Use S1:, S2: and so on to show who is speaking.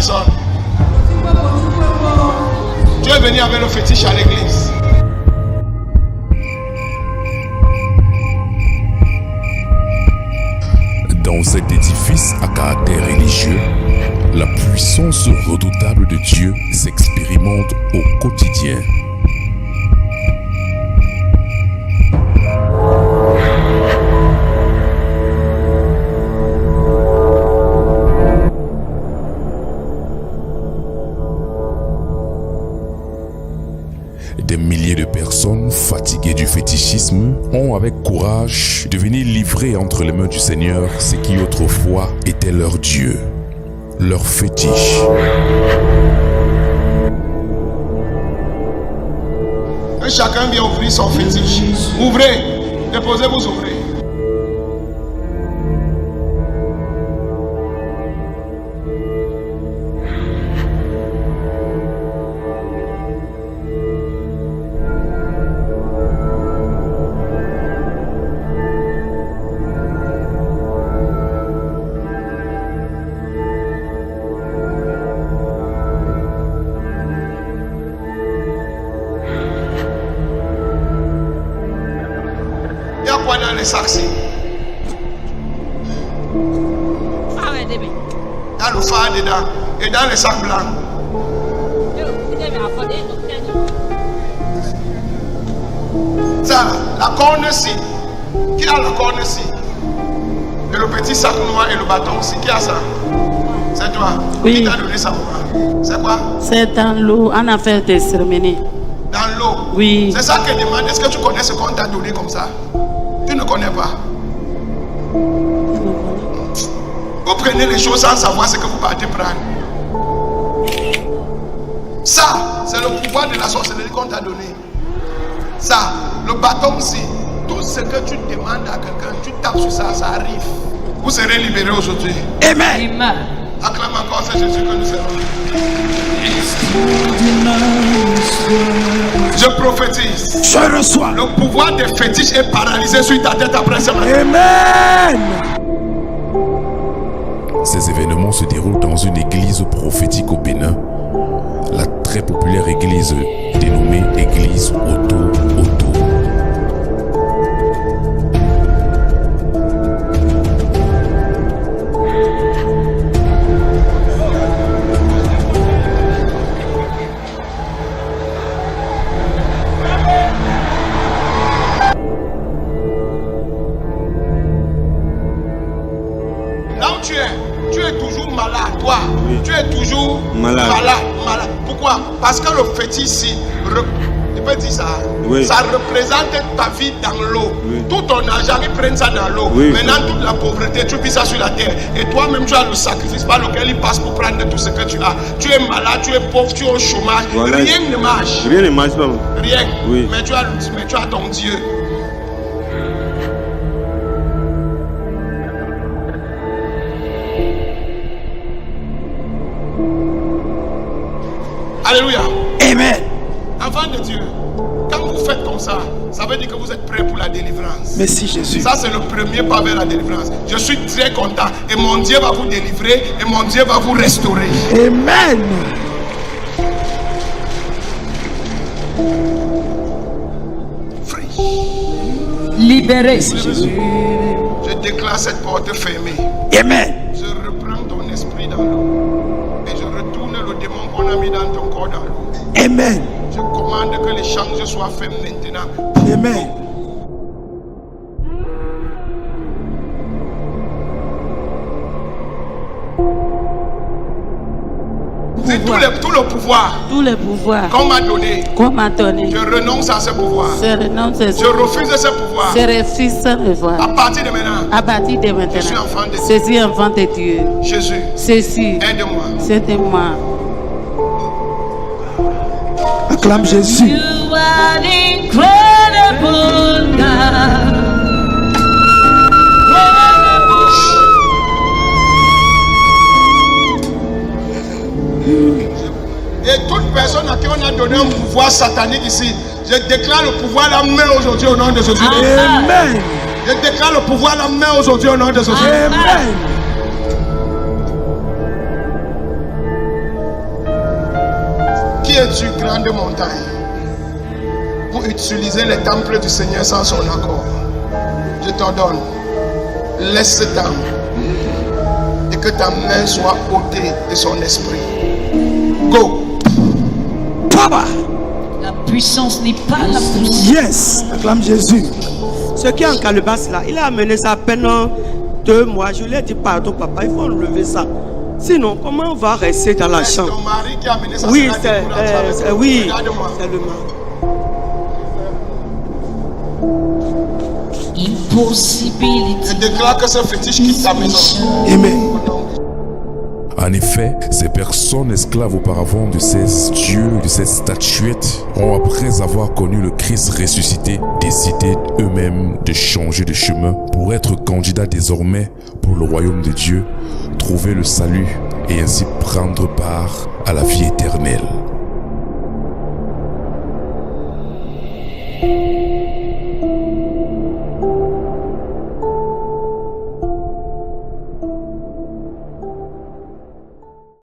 S1: personne. Tu es venu avec le fétiche à l'église.
S2: Dans cet édifice à caractère religieux, la puissance redoutable de Dieu s'expérimente au quotidien. Des milliers de personnes fatiguées du fétichisme ont avec courage de venir livrer entre les mains du Seigneur ce qui autrefois était leur Dieu, leur fétiche.
S1: Que chacun vient ouvrir son fétiche. Ouvrez, déposez, vous ouvrez. Dans les sacs, dans le phare dedans et dans les sacs blancs. Ça, la corne-ci. Qui a la corne-ci? Et le petit sac noir et le bâton aussi. Qui a ça? C'est toi?
S3: Oui.
S1: Qui t'a donné ça? C'est quoi?
S3: C'est dans l'eau, en affaire de cérémonie.
S1: Dans l'eau?
S3: Oui.
S1: C'est ça que demande. Est-ce que tu connais ce qu'on t'a donné comme ça? Tu ne connais pas. Vous prenez les choses sans savoir ce que vous partez prendre. Ça, c'est le pouvoir de la sorcellerie qu'on t'a donné. Ça, le bâton aussi. Tout ce que tu demandes à quelqu'un, tu tapes sur ça, ça arrive. Vous serez libérés aujourd'hui. Amen. Acclame encore, c'est Jésus que nous serons. Je prophétise.
S4: Je reçois.
S1: Le pouvoir des fétiches est paralysé sur ta tête après ce matin.
S4: Amen.
S2: Ces événements se déroulent dans une église prophétique au Bénin, la très populaire église dénommée Église Oto.
S1: Tu es toujours malade, toi.
S4: Oui.
S1: Tu es toujours malade. Pourquoi? Parce que le fétiche ici, tu peux dire ça,
S4: oui.
S1: Ça représente ta vie dans l'eau. Oui. Tout ton argent, ils prennent ça dans l'eau.
S4: Oui.
S1: Maintenant, toute la pauvreté, tu vis ça sur la terre. Et toi-même, tu as le sacrifice par lequel ils passent pour prendre tout ce que tu as. Tu es malade, tu es pauvre, tu es au chômage. Voilà. Rien ne marche.
S4: Rien ne marche pas.
S1: Rien.
S4: Oui.
S1: Mais tu as ton Dieu. Alléluia.
S4: Amen.
S1: Enfant de Dieu, quand vous faites comme ça, ça veut dire que vous êtes prêts pour la délivrance.
S4: Merci Jésus.
S1: Ça c'est le premier pas vers la délivrance. Je suis très content et mon Dieu va vous délivrer et mon Dieu va vous restaurer.
S4: Amen.
S1: Free.
S3: Libéré.
S4: Jésus.
S1: Je déclare cette porte fermée.
S4: Amen.
S1: Je reprends ton esprit dans l'eau et je retourne le démon qu'on a mis dans ton corps dans l'eau.
S4: Amen.
S1: Je commande que l'échange soit fait maintenant.
S4: Amen.
S1: C'est tout le pouvoir.
S3: Tous les pouvoirs
S1: Qu'on m'a donné.
S3: Je
S1: renonce à ce pouvoir. Je refuse ce pouvoir. À partir de maintenant. Je suis enfant de Dieu.
S3: Je suis enfant de Dieu.
S1: Jésus. Aide-moi.
S3: Aide-moi.
S4: Acclame Jésus.
S5: You are incredible God.
S1: Et toute personne à qui on a donné un pouvoir satanique ici, je déclare le pouvoir à la main aujourd'hui au nom de Jésus.
S4: Amen.
S1: Je déclare le pouvoir à la main aujourd'hui au nom de Jésus.
S4: Amen.
S1: sur grande montagne pour utiliser les temples du Seigneur sans son accord. Je t'ordonne, laisse cet homme et que ta main soit ôtée de son esprit. Go.
S4: Power.
S5: La puissance n'est pas la puissance.
S4: Yes. Acclame Jésus. Ce qui est en calebasse là, il a amené ça pendant 2 mois. Je lui ai dit pardon papa, il faut enlever ça. Sinon, comment on va rester dans la
S1: C'est
S4: chambre?
S1: ton mari qui a amené ça.
S4: Oui,
S1: c'est
S4: oui,
S1: regarde-moi.
S4: c'est le mari.
S5: Impossibilité.
S1: Je déclare que ce fétiche quitte ta maison.
S4: Amen.
S2: En effet, ces personnes esclaves auparavant de ces dieux, de ces statuettes, ont après avoir connu le Christ ressuscité, décidé eux-mêmes de changer de chemin pour être candidats désormais pour le royaume de Dieu, trouver le salut et ainsi prendre part à la vie éternelle.